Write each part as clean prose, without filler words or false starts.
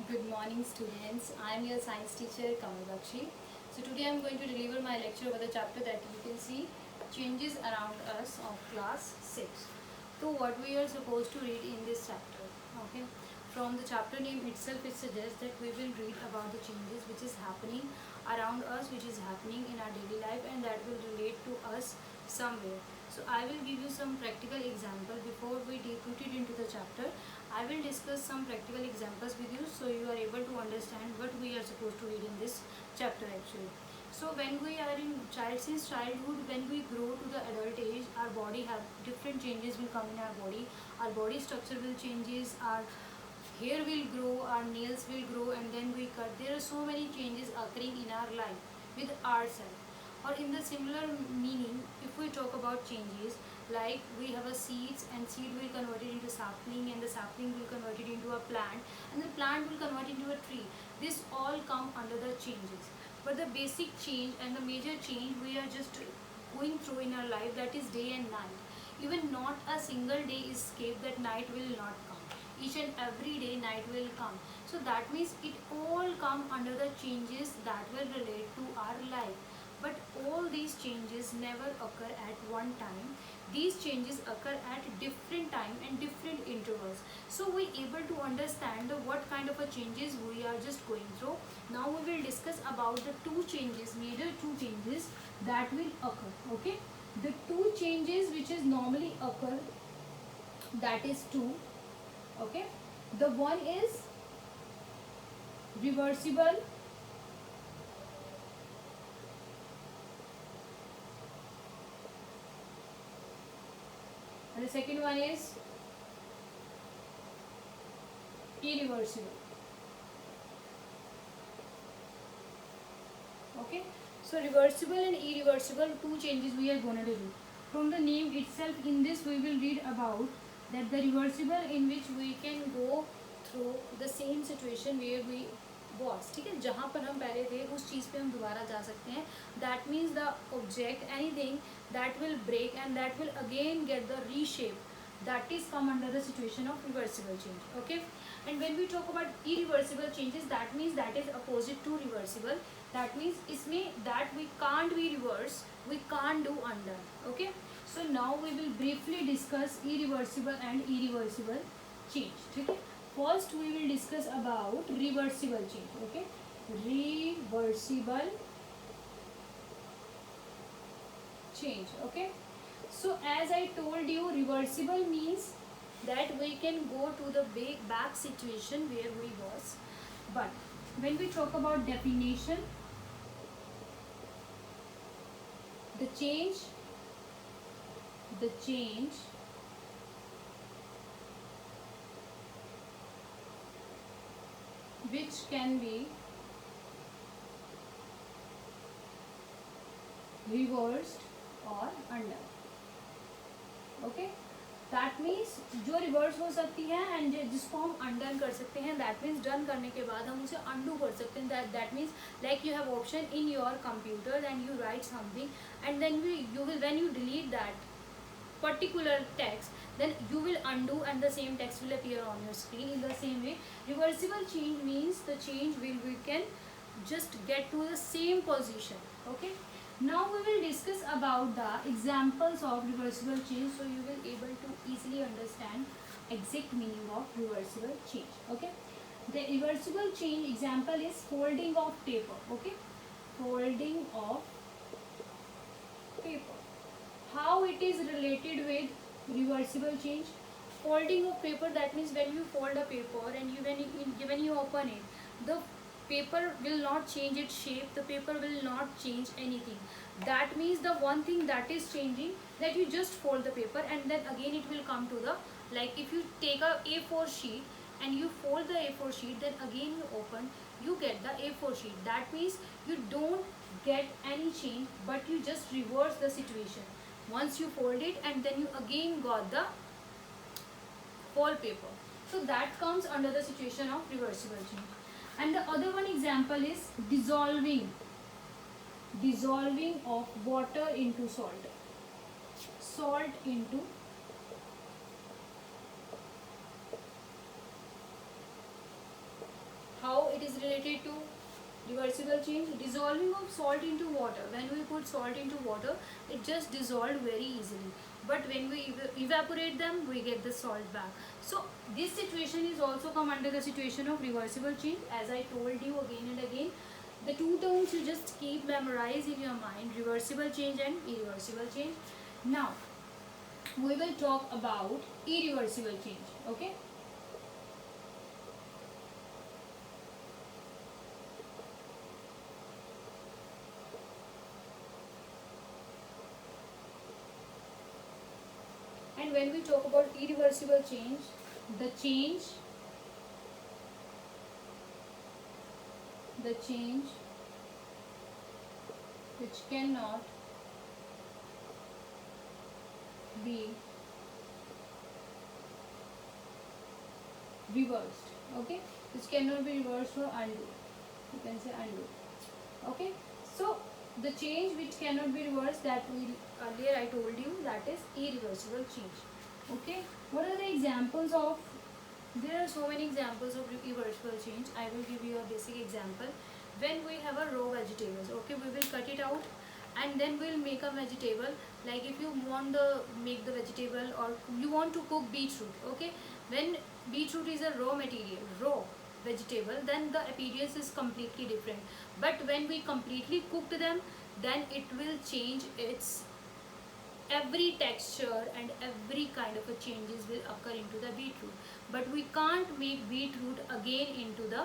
Good morning students. I am your science teacher Kamal Bakshi. So today I am going to deliver my lecture over the chapter that you can see changes around us of class 6. So what we are supposed to read in this chapter. Okay. From the chapter name itself it suggests that we will read about the changes which is happening around us, which is happening in our daily life, and that will relate to us somewhere. So I will give you some practical example before we deep rooted into the chapter. I will discuss some practical examples with you so you are able to understand what we are supposed to read in this chapter actually. So when we are in since childhood, when we grow to the adult age, our body have different changes will come in our body structure will changes, our hair will grow, our nails will grow, and then we cut. There are so many changes occurring in our life with ourselves. Or in the similar meaning, if we talk about changes, like we have a seeds and seed will convert it into sapling, and the sapling will convert it into a plant, and the plant will convert into a tree. This all come under the changes. But the basic change and the major change we are just going through in our life, that is day and night. Even not a single day is escaped that night will not come. Each and every day night will come. So that means it all come under the changes that will relate to our life. But all these changes never occur at one time. These changes occur at different time and different intervals. So we able to understand what kind of a changes we are just going through. Now we will discuss about the two changes, major two changes that will occur. Okay, the two changes which is normally occur, that is two. Okay, the one is reversible, and the second one is irreversible. Okay, so reversible and irreversible, two changes we are going to do. From the name itself, in this we will read about that the reversible, in which we can go through the same situation where we was. ठीक है, जहाँ पर हम पहले थे उस चीज़ पे हम दोबारा जा सकते हैं. That means the object, anything that will break and that will again get the reshape, that is come under the situation of reversible change. Okay, and when we talk about irreversible changes, that means that is opposite to reversible. That means इसमें that we can't be reverse, we can't do undone. Okay, so now we will briefly discuss irreversible and irreversible change. ठीक है, first we will discuss about reversible change. Okay, reversible change. Okay, so as I told you, reversible means that we can go to the back situation where we was. But when we talk about definition, the change which can be reversed or undone. Okay, that means जो reverse हो सकती है and जिसको हम undone कर सकते हैं. That means done करने के बाद हम उसे अनडू कर सकते हैं. That means like you have option in your computer and you write something and then you will when you delete that particular text, then you will undo and the same text will appear on your screen. In the same way, reversible change means the change we can just get to the same position. Okay, now we will discuss about the examples of reversible change, so you will able to easily understand exact meaning of reversible change. Okay, the reversible change example is folding of paper. Okay, folding of paper. How it is related with reversible change? Folding of paper, that means when you fold a paper and when you open it, the paper will not change its shape, the paper will not change anything. That means the one thing that is changing, that you just fold the paper and then again it will come to the, like if you take a A4 sheet and you fold the A4 sheet, then again you open, you get the A4 sheet. That means you don't get any change, but you just reverse the situation. Once you fold it and then you again got the whole paper. So that comes under the situation of reversible change. And the other one example is dissolving of water into salt. Salt into it is related to reversible change. Dissolving of salt into water. When we put salt into water, it just dissolved very easily, but when we evaporate them, we get the salt back. So this situation is also come under the situation of reversible change. As I told you again and again, the two terms you just keep memorize in your mind: reversible change and irreversible change. Now we will talk about irreversible change. Okay, and when we talk about irreversible change, the change which cannot be reversed. Okay, which cannot be reversed or undo, you can say undo. Okay, so the change which cannot be reversed, that we earlier I told you, that is irreversible change. Okay, what are the examples of? There are so many examples of irreversible change. I will give you a basic example. When we have a raw vegetables, okay, we will cut it out and then we'll make a vegetable. Like if you want the make the vegetable, or you want to cook beetroot, okay, when beetroot is a raw material, raw vegetable, then the appearance is completely different. But when we completely cooked them, then it will change its every texture, and every kind of a changes will occur into the beetroot. But we can't make beetroot again into the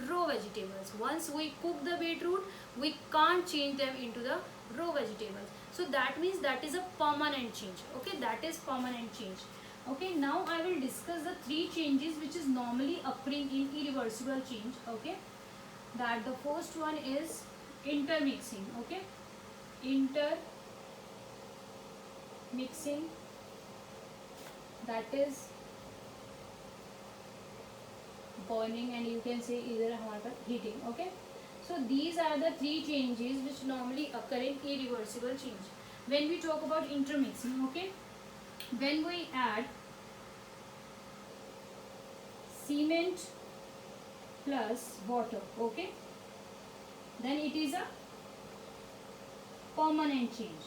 raw vegetables. Once we cook the beetroot, we can't change them into the raw vegetables. So that means that is a permanent change. Okay, that is permanent change. Okay, now I will discuss the three changes which is normally occurring in irreversible change. Okay, that the first one is intermixing. Okay, intermixing, that is burning, and you can say either हमारे पास heating. Okay, so these are the three changes which normally occur in irreversible change. When we talk about intermixing, okay, when we add cement plus water, okay, then it is a permanent change.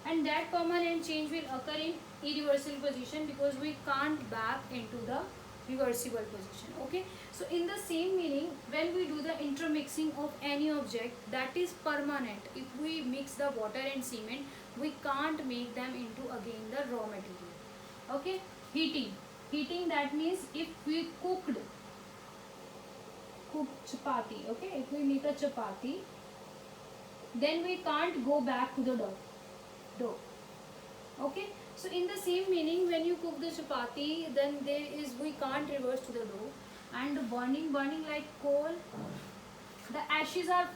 And that permanent change will occur in irreversible position, because we can't back into the reversible position. Okay, so in the same meaning, when we do the intermixing of any object, that is permanent. If we mix the water and cement, we can't make them into again the raw material. Okay, heating, that means if we cooked chapati, okay, if we make a chapati, then we can't go back to the dough. Okay, so in the same meaning, when you cook the chapati, then we can't reverse to the dough. And burning like coal, the ashes are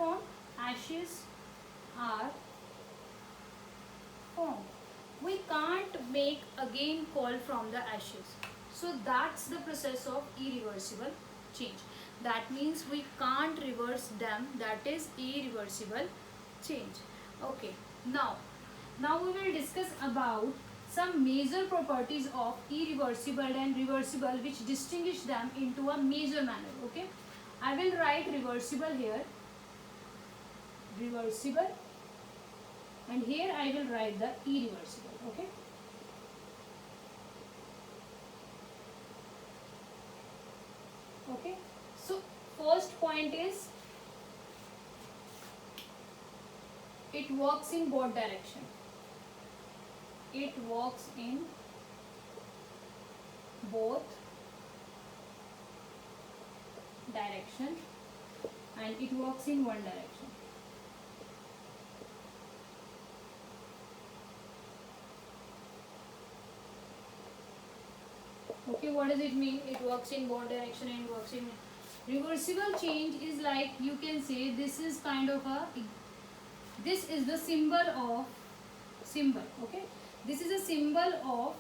formed. We can't make again coal from the ashes. So that's the process of irreversible change. That means we can't reverse them. That is irreversible change. Okay, now we will discuss about some major properties of irreversible and reversible which distinguish them into a major manner. Okay, I will write reversible here, and here I will write the irreversible. Okay, so first point is it works in both direction. And it works in one direction. Okay, what does it mean? It works in both direction and works in reversible change. Is like, you can say, this is kind of this is the symbol. Okay, this is a symbol of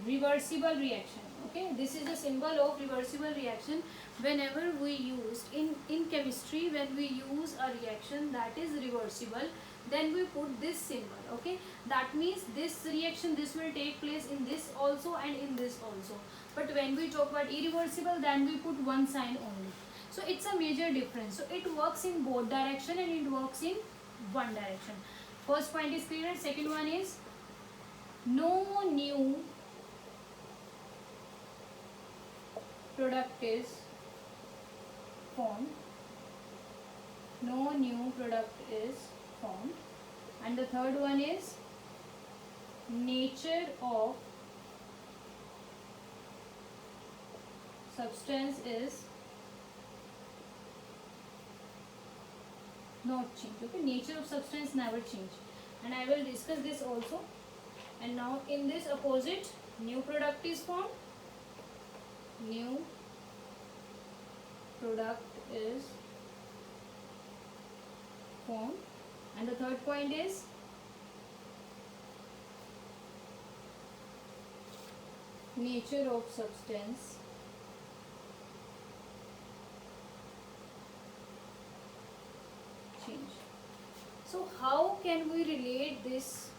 reversible reaction. Okay, this is the symbol of reversible reaction. Whenever we use in chemistry, when we use a reaction that is reversible, then we put this symbol. Okay, that means this reaction, this will take place in this also and in this also. But when we talk about irreversible, then we put one sign only. So it's a major difference. So it works in both direction and it works in one direction. First point is clear. Second one is no new product is formed. No new product is formed. And the third one is nature of substance is not change. Okay, nature of substance never change, and I will discuss this also. And now in this opposite, new product is formed. New product is formed. And the third point is nature of substance change. So how can we relate this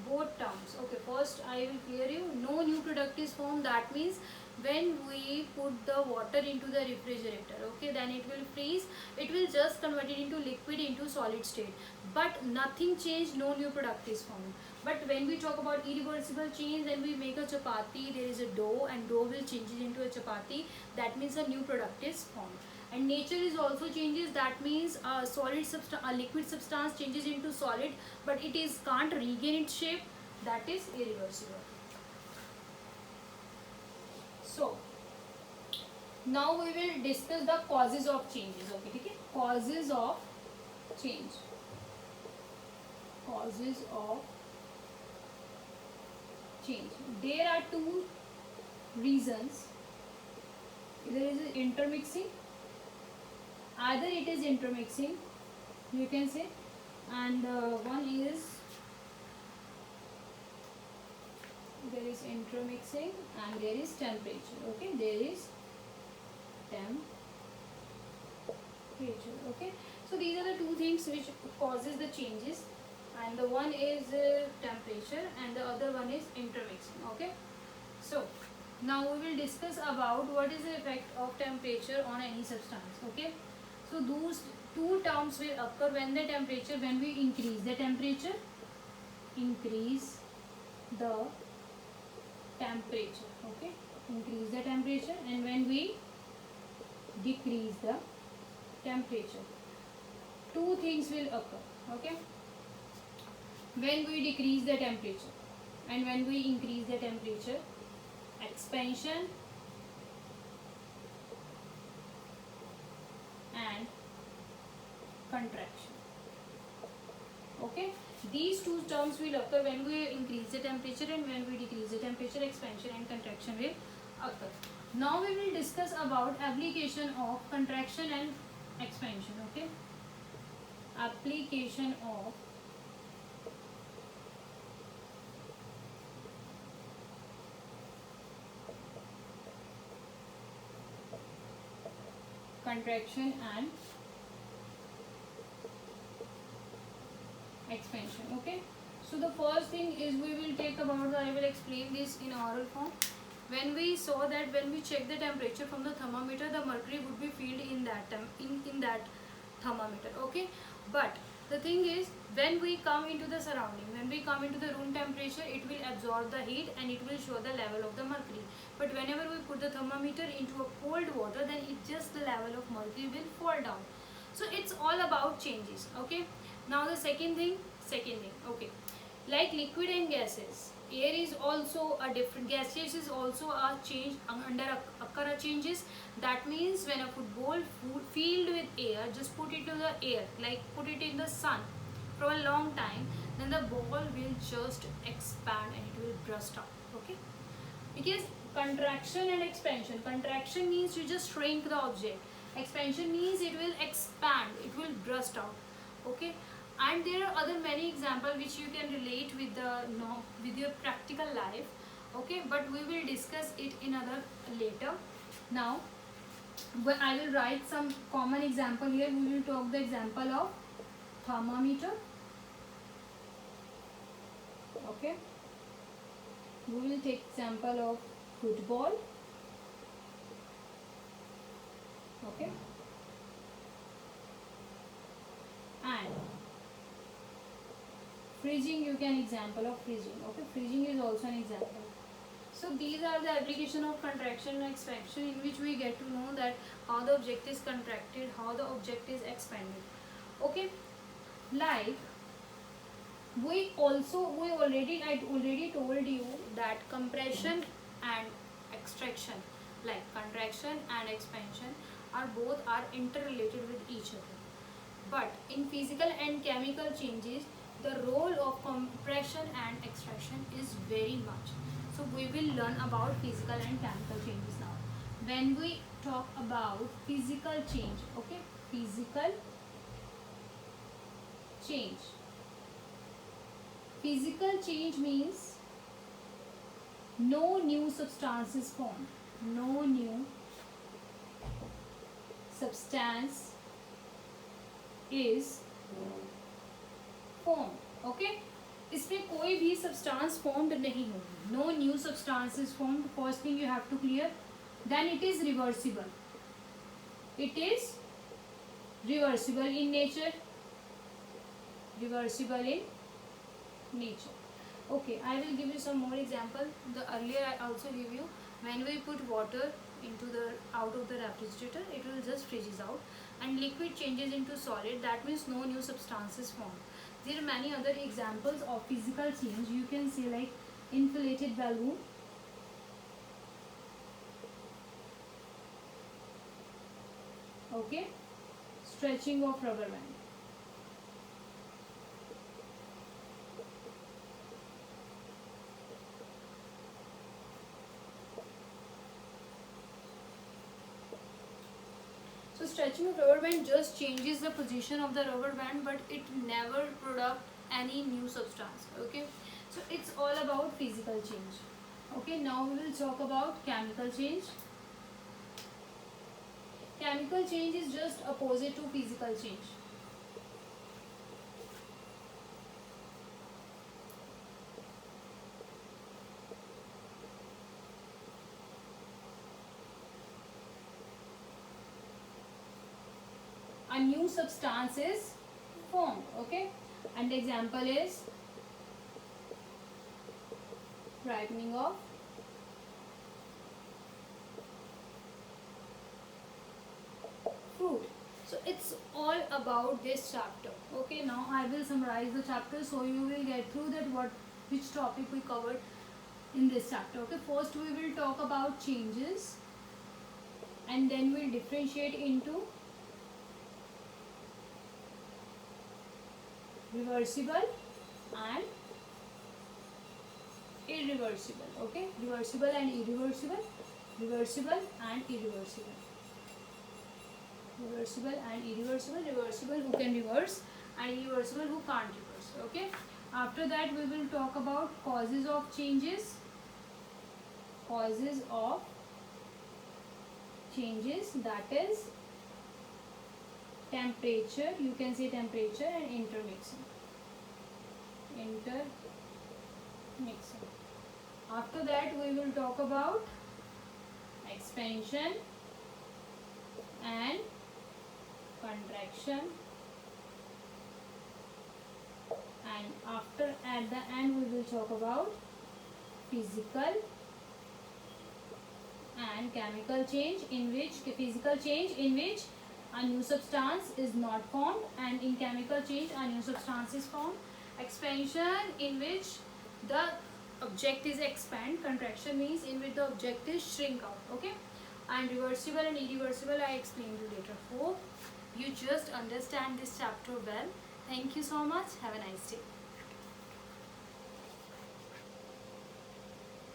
both terms? Okay, first I will clear you. No new product is formed. That means when we put the water into the refrigerator, okay, then it will freeze. It will just convert it into liquid, into solid state. But nothing changed. No new product is formed. But when we talk about irreversible change, then we make a chapati. There is a dough, and dough will change it into a chapati. That means a new product is formed. And nature is also changes. That means a liquid substance changes into solid, but it is can't regain its shape. That is irreversible. So now we will discuss the causes of changes. Okay, causes of change. Causes of change. There are two reasons. There is intermixing. Either it is intermixing, you can say, and one is there is intermixing and there is temperature. Okay, there is temperature. Okay, so these are the two things which causes the changes, and the one is temperature and the other one is intermixing. Okay, so now we will discuss about what is the effect of temperature on any substance. Okay, so those two terms will occur when the temperature, when we increase the temperature, increase the temperature. Okay, increase the temperature, and when we decrease the temperature, two things will occur. Okay, when we decrease the temperature and when we increase the temperature, expansion and contraction. Okay, these two terms will occur when we increase the temperature and when we decrease the temperature. Expansion and contraction will occur. Now we will discuss about application of contraction and expansion. Okay, application of contraction and expansion. Okay, so the first thing is we will take about I will explain this in oral form. When we saw that when we check the temperature from the thermometer, the mercury would be filled in that in that thermometer. Okay, but the thing is, when we come into the surrounding, when we come into the room temperature, it will absorb the heat and it will show the level of the mercury. But whenever we put the thermometer into a cold water, then it just the level of mercury will fall down. So it's all about changes. Okay, now the second thing. Okay, like liquid and gases, air is also a different, gaseous is also a change, under occur changes. That means when a football filled with air, just put it to the air, like put it in the sun for a long time, then the ball will just expand and it will burst out. Okay, because contraction and expansion, contraction means you just shrink the object, expansion means it will expand, it will burst out. Okay, and there are other many examples which you can relate with the with your practical life. Okay, but we will discuss it in other later. Now I will write some common example here. We will talk the example of thermometer. Okay, we will take example of football. Okay, and freezing, you can example of freezing. Okay, freezing is also an example. So these are the application of contraction and expansion, in which we get to know that how the object is contracted, how the object is expanded. Okay, like I already told you that compression and extraction, like contraction and expansion, are interrelated with each other. But in physical and chemical changes, the role of compression and extraction is very much. So we will learn about physical and chemical changes now. When we talk about physical change, okay, physical change. Physical change means no new substance is formed. No new substance is formed. Okay, इसमें कोई भी substance formed नहीं होगी. No new substance is formed. First thing you have to clear. Then it is reversible. It is reversible in nature. Reversible in nature. Okay, I will give you some more example. The earlier I also give you, when we put water into the out of the refrigerator, it will just freezes out, and liquid changes into solid. That means no new substances formed. There are many other examples of physical change. You can say like inflated balloon. Okay, stretching of rubber band. So stretching of rubber band just changes the position of the rubber band, but it never product any new substance. Okay, so it's all about physical change. Okay, now we will talk about chemical change. Chemical change is just opposite to physical change. A new substance is formed. Okay, and the example is ripening of fruit. So it's all about this chapter. Okay, now I will summarize the chapter so you will get through that which topic we covered in this chapter. Okay, first we will talk about changes, and then we'll differentiate into reversible and irreversible. Okay, reversible and irreversible, reversible and irreversible, reversible and irreversible, reversible who can reverse and irreversible who can't reverse. Okay, after that we will talk about causes of changes. Causes of changes, that is temperature, you can say temperature, and intermixing. After that we will talk about expansion and contraction, and at the end we will talk about physical and chemical change, in which physical change in which a new substance is not formed, and in chemical change a new substance is formed. Expansion, in which the object is expand. Contraction means in which the object is shrink out. Okay, and reversible and irreversible I explained you later. Hope you just understand this chapter well. Thank you so much. Have a nice day.